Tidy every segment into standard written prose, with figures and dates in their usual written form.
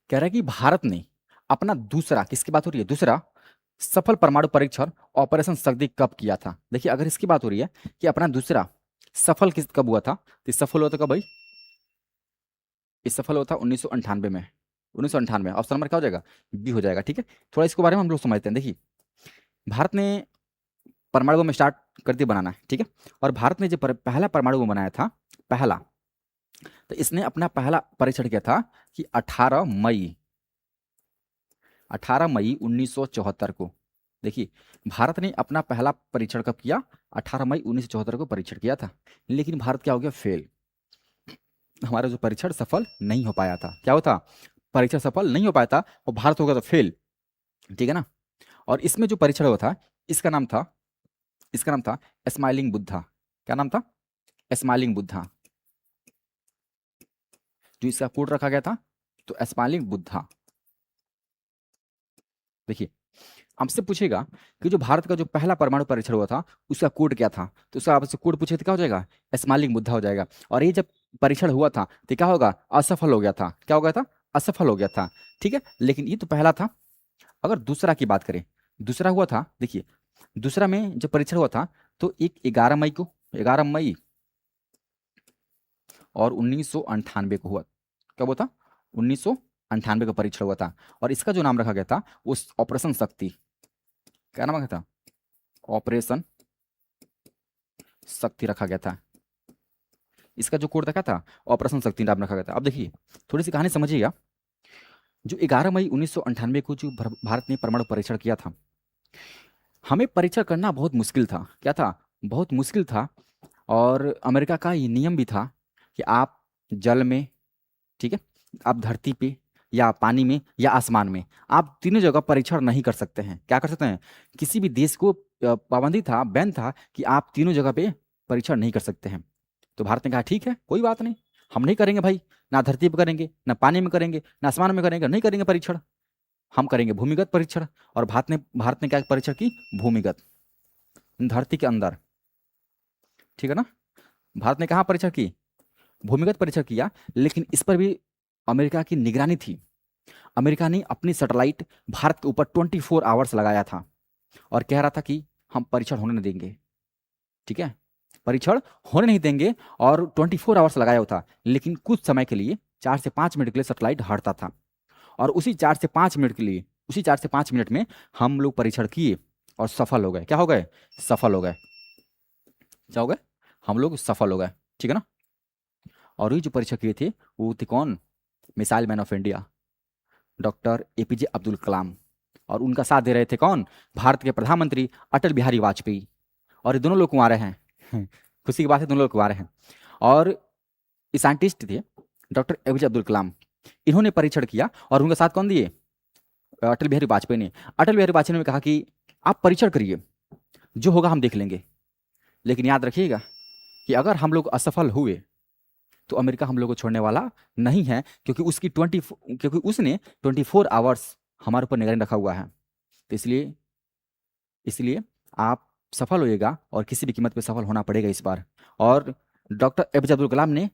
कह रहा है कि भारत ने अपना दूसरा, किसकी बात हो रही है, दूसरा सफल परमाणु परीक्षण ऑपरेशन शक्ति कब किया था। देखिए अगर इसकी बात हो रही है कि अपना दूसरा सफल किस कब हुआ था, तो सफल हुआ था कब भाई, ये सफल हुआ था 1998 में। 1998 ऑप्शन नंबर क्या हो जाएगा, बी हो जाएगा। ठीक है, थोड़ा इसके बारे में हम लोग समझते हैं। देखिए भारत ने परमाणु बम स्टार्ट कर दिया बनाना, ठीक है। और भारत ने जो पहला परमाणु बम बनाया था, पहला, तो इसने अपना पहला परीक्षण किया था कि 18 मई 1974 को। देखिए भारत ने अपना पहला परीक्षण कब किया, 18 मई 1974 को परीक्षण किया था। लेकिन भारत क्या हो गया, फेल। हमारा जो परीक्षण सफल नहीं हो पाया था, क्या होता, परीक्षण सफल नहीं हो पाया था और भारत हो गया था फेल। ठीक है ना। और इसमें जो परीक्षण हुआ था, इसका नाम था, इसका नाम था स्माइलिंग बुद्धा। क्या नाम था, स्माइलिंग बुद्धा। जो इसका कोड रखा गया था, तो स्माइलिंग बुद्धा। देखिए आपसे पूछेगा कि जो भारत का जो पहला परमाणु परीक्षण हुआ था उसका कोड क्या था, तो उसका आपसे कोड पूछे तो क्या हो जाएगा, स्माइलिंग बुद्धा हो जाएगा। और ये जब परीक्षण हुआ था तो क्या होगा, असफल हो गया था। क्या हो गया था, असफल हो गया था। ठीक है, लेकिन ये तो पहला था। अगर दूसरा की बात करें, दूसरा हुआ था, देखिए दूसरा में जब परीक्षण हुआ था तो एक 11 मई को, 11 मई और 1998 को हुआ। कब हुआ था, 1998 का परीक्षण हुआ था। और इसका जो नाम रखा गया था वो ऑपरेशन शक्ति। क्या नाम रखा था, ऑपरेशन शक्ति रखा गया था। इसका जो कोड रखा था, ऑपरेशन शक्ति नाम रखा गया था। अब देखिए थोड़ी सी कहानी समझिएगा। जो 11 मई 1998 को जो भारत ने परमाणु परीक्षण किया था, हमें परीक्षण करना बहुत मुश्किल था। क्या था, बहुत मुश्किल था। और अमेरिका का ये नियम भी था कि आप जल में, ठीक है, आप धरती पे या पानी में या आसमान में, आप तीनों जगह परीक्षण नहीं कर सकते हैं। क्या कर सकते हैं, किसी भी देश को पाबंदी था, बैन था कि आप तीनों जगह पे परीक्षण नहीं कर सकते हैं। तो भारत ने कहा ठीक है कोई बात नहीं, हम नहीं करेंगे भाई, ना धरती पर करेंगे, ना पानी में करेंगे, ना आसमान में करेंगे, नहीं करेंगे परीक्षण, हम करेंगे भूमिगत परीक्षण। और भारत ने क्या परीक्षण की, भूमिगत, धरती के अंदर। ठीक है ना। भारत ने कहाँ परीक्षण की, भूमिगत परीक्षण किया। लेकिन इस पर भी अमेरिका की निगरानी थी। अमेरिका ने अपनी सैटेलाइट भारत के ऊपर 24 आवर्स लगाया था और कह रहा था कि हम परीक्षण होने नहीं देंगे। ठीक है, परीक्षण होने नहीं देंगे। और 24 आवर्स लगाया होता, लेकिन कुछ समय के लिए, 4 से 5 मिनट के लिए सैटेलाइट हटता था। और उसी 4 से 5 मिनट के लिए, उसी 4 से 5 मिनट में हम लोग परीक्षण किए और सफल हो गए। क्या हो गए, सफल हो गए। क्या हो गए, हम लोग सफल हो गए। ठीक है ना। और ये जो परीक्षा किए थे वो थे कौन, missile man of India doctor APJ Abdul Kalam. और उनका साथ दे रहे थे कौन, भारत के प्रधानमंत्री अटल बिहारी वाजपेयी। और ये दोनों लोग कुंवारे हैं खुशी की बात है, दोनों लोग कुंवारे हैं। और ये साइंटिस्ट थे डॉक्टर एपीजे अब्दुल कलाम। इन्होंने परीक्षण किया और उनका साथ कौन दिए, अटल बिहारी वाजपेयी ने। अटल बिहारी वाजपेयी ने कहा कि आप परीक्षण करिए, जो होगा हम देख लेंगे। लेकिन याद रखिएगा कि अगर हम लोग असफल हुए तो अमेरिका हम लोग को छोड़ने वाला नहीं है, क्योंकि उसने 24 आवर्स हमारे ऊपर निगरानी रखा हुआ है। तो इसलिए इसलिए आप सफल होइएगा और किसी भी कीमत पे सफल होना पड़ेगा इस बार। और डॉक्टर एपीजे अब्दुल कलाम ने,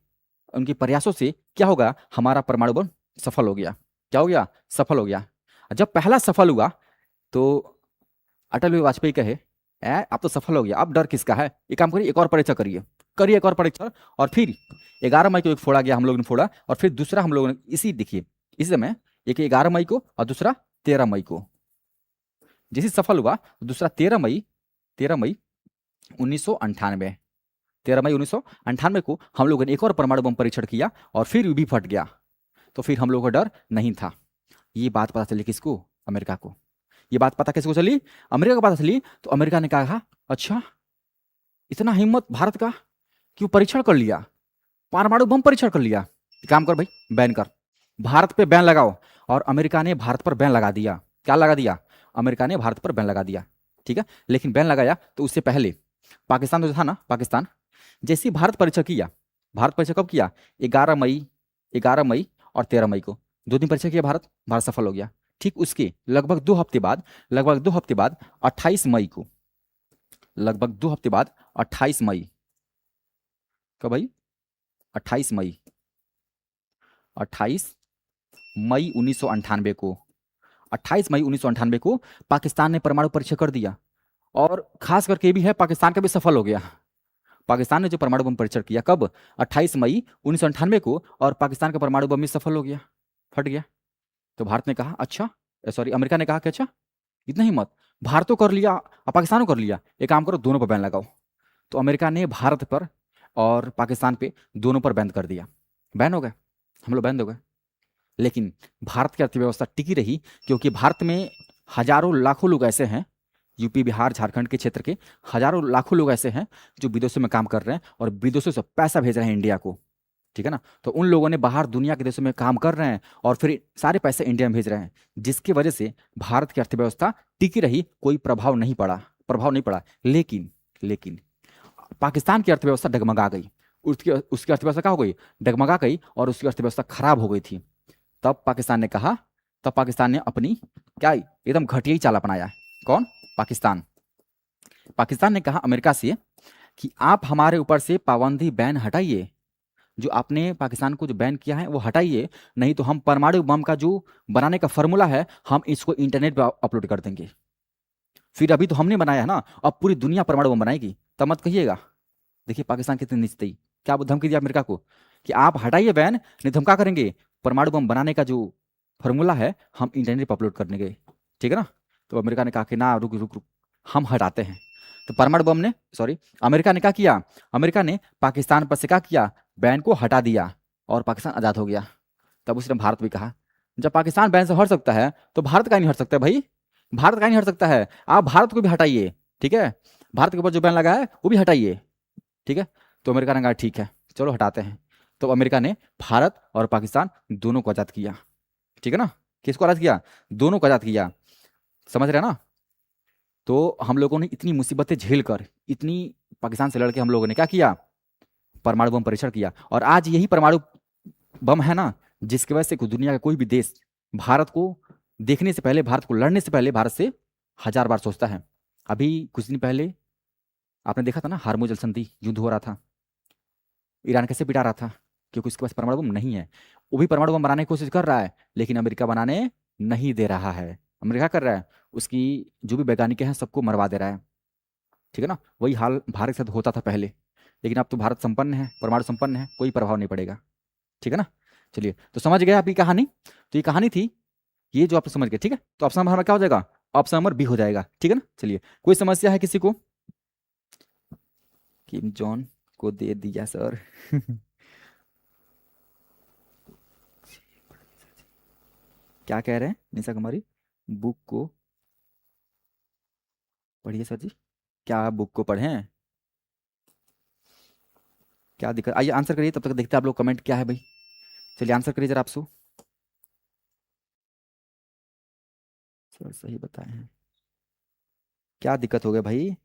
उनके प्रयासों से क्या होगा, हमारा परमाणु बम सफल हो गया। क्या हो गया, सफल हो गया। जब पहला सफल हुआ तो अटल बिहारी वाजपेयी कहे, आप तो सफल हो गया, अब डर किसका है, एक काम करिए, एक और परीक्षा करिए, करिए एक और परीक्षा। और फिर 11 मई को एक फोड़ा गया, हम लोग ने फोड़ा। और फिर दूसरा हम लोगों ने, इसी देखिए इस समय, एक 11 मई को और दूसरा 13 मई को। जैसे सफल हुआ तो दूसरा 13 मई, 13 मई 1998, 13 मई 1998 को हम लोगों ने एक और परमाणु बम परीक्षण किया और फिर भी फट गया। तो फिर हम लोगों को डर नहीं था। ये बात पता चली किसको, अमेरिका को। ये बात पता किसको चली, अमेरिका को पता चली। तो अमेरिका ने कहा अच्छा, इतना हिम्मत भारत का, क्यों परीक्षण कर लिया, परमाणु बम परीक्षण कर लिया, काम कर भाई, बैन कर, भारत पे बैन लगाओ। और अमेरिका ने भारत पर बैन लगा दिया। क्या लगा दिया, अमेरिका ने भारत पर बैन लगा दिया। ठीक है, लेकिन बैन लगाया तो उससे पहले पाकिस्तान जो था ना, पाकिस्तान, जैसे ही भारत परीक्षण किया, भारत परीक्षण कब किया, 11 मई, 11 मई और 13 मई को 2 दिन परीक्षण किया भारत, भारत सफल हो गया। ठीक उसके लगभग 2 हफ्ते बाद, लगभग 2 हफ्ते बाद 28 मई को, लगभग 2 हफ्ते बाद 28 मई, कब भाई, 28 मई, 28 मई 1998 को, 28 मई 1998 को पाकिस्तान ने परमाणु परीक्षण कर दिया। और खास करके ये भी है, पाकिस्तान का भी सफल हो गया। पाकिस्तान ने जो परमाणु बम परीक्षण किया कब, 28 मई 1998 को, और पाकिस्तान का परमाणु बम भी सफल हो गया, फट गया। तो भारत ने कहा अच्छा, सॉरी अमेरिका ने कहा कि अच्छा इतना ही मत, भारत तो कर लिया और पाकिस्तान को कर लिया, एक काम करो दोनों पर बैन लगाओ। तो अमेरिका ने भारत पर और पाकिस्तान पे दोनों पर बैन कर दिया, बैन हो गए, हम लोग बैन हो गए। लेकिन भारत की अर्थव्यवस्था टिकी रही, क्योंकि भारत में हजारों लाखों लोग ऐसे हैं, यूपी बिहार झारखंड के क्षेत्र के हजारों लाखों लोग ऐसे हैं जो विदेशों में काम कर रहे हैं और विदेशों से पैसा भेज रहे हैं इंडिया को, ठीक है ना। तो उन लोगों ने बाहर दुनिया के देशों में काम कर रहे हैं और फिर सारे पैसे इंडिया में भेज रहे हैं, जिसकी वजह से भारत की अर्थव्यवस्था टिकी रही, कोई प्रभाव नहीं पड़ा। लेकिन पाकिस्तान की अर्थव्यवस्था डगमगा गई, उसकी उसकी अर्थव्यवस्था क्या हो गई, डगमगा गई, और उसकी अर्थव्यवस्था खराब हो गई थी। तब पाकिस्तान ने कहा, तब पाकिस्तान ने अपनी क्या एकदम घटिया ही चाल अपनाया। कौन, पाकिस्तान। पाकिस्तान ने कहा अमेरिका से कि आप हमारे ऊपर से पाबंदी बैन हटाइए, जो आपने पाकिस्तान को जो बैन किया है वो हटाइए, नहीं तो हम परमाणु बम का जो बनाने का फॉर्मूला है हम इसको इंटरनेट पर अपलोड कर देंगे। फिर अभी तो हमने बनाया है ना, अब पूरी दुनिया परमाणु बम बनाएगी, तब मत कहिएगा। देखिए पाकिस्तान कितनी निश्चित, क्या वो धमकी दिया अमेरिका को कि आप हटाइए बैन, नहीं तो हम क्या करेंगे, परमाणु बम बनाने का जो फॉर्मूला है हम इंटरनेट पर अपलोड करने गए, ठीक है ना। तो अमेरिका ने कहा कि ना, रुक रुक रुक, हम हटाते हैं। तो परमाणु बम ने, सॉरी अमेरिका ने क्या किया, अमेरिका ने पाकिस्तान पर से क्या किया, बैन को हटा दिया, और पाकिस्तान आज़ाद हो गया। तब उसने भारत भी कहा, जब पाकिस्तान बैन से हट सकता है तो भारत का नहीं हट सकता है भाई, भारत का नहीं हट सकता है, आप भारत को भी हटाइए, ठीक है, भारत के ऊपर जो बैन लगा है वो भी हटाइए, ठीक है। तो अमेरिका ने कहा ठीक है चलो हटाते हैं। तो अमेरिका ने भारत और पाकिस्तान दोनों को आज़ाद किया, ठीक है ना। किसको आज़ाद किया, दोनों को आज़ाद किया, समझ रहे हैं ना। तो हम लोगों ने इतनी मुसीबतें झेल कर, इतनी पाकिस्तान से लड़के हम लोगों ने क्या किया, परमाणु बम परीक्षण किया, और आज यही परमाणु बम है ना जिसकी वजह से दुनिया का कोई भी देश भारत को देखने से पहले, भारत को लड़ने से पहले भारत से हजार बार सोचता है। अभी कुछ दिन पहले आपने देखा था ना, हार्मो जल संधि युद्ध हो रहा था, ईरान कैसे पिटा रहा था, क्योंकि उसके पास परमाणु बम नहीं है। वो भी परमाणु बम बनाने की कोशिश कर रहा है, लेकिन अमेरिका बनाने नहीं दे रहा है। अमेरिका कर रहा है, उसकी जो भी वैज्ञानिक हैं सबको मरवा दे रहा है, ठीक है ना। वही हाल भारत के साथ होता था पहले, लेकिन अब तो भारत संपन्न है, परमाणु संपन्न है, कोई प्रभाव नहीं पड़ेगा, ठीक है ना। चलिए तो समझ गए आपकी कहानी, तो ये कहानी थी, ये जो आप समझ गए, ठीक है। तो ऑप्शन नंबर हमारा क्या हो जाएगा, ऑप्शन नंबर बी हो जाएगा, ठीक है ना। चलिए कोई समस्या है किसी को, किम जॉन को दे दिया सर। क्या कह रहे हैं निशा कुमारी, बुक को पढ़िए सर जी, क्या आप बुक को पढ़ें, क्या दिक्कत, आइए आंसर करिए, तब तक देखते हैं आप लोग कमेंट क्या है भाई। चलिए आंसर करिए जरा आप सो, सर सही बताए हैं, क्या दिक्कत हो गया भाई।